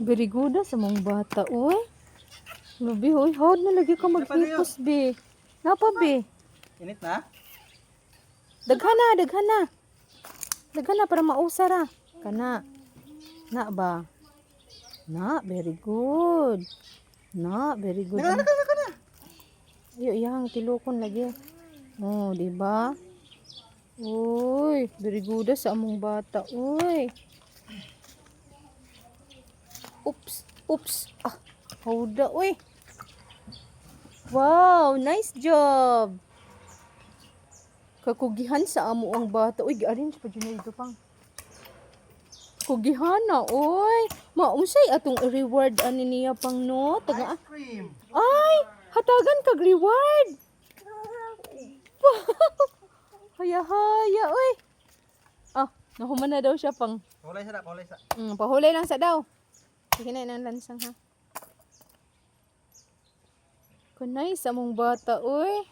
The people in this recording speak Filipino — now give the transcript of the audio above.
Very good sa mong bata, uy. Lubi, uy. Hawad na lagi ka magpipos, be. Napa, be? Init na? Daghana, daghana. Daghana para mausara. Kana. Na ba? Na, very good. Na, very good. Naka na. Iyo, iyang tilokon lagi. Oh, di ba? Uy, very good sa among bata, uy. Oops, oops. Ah, hawda, uy. Wow, nice job. Kakugihan sa amo ang bata. Uy, gi-arrange pa dyan ito pang. Kugihan na, uy. Maunsay atong reward ani niya pang no? Taga Ice cream. ay, hatagan kag reward. Haya-haya, uy. Ah, nahuman na daw siya pang. Pahulay sa. Pahulay lang sa daw. Sige na ng lansang ha. Kunay sa mong bata, uy.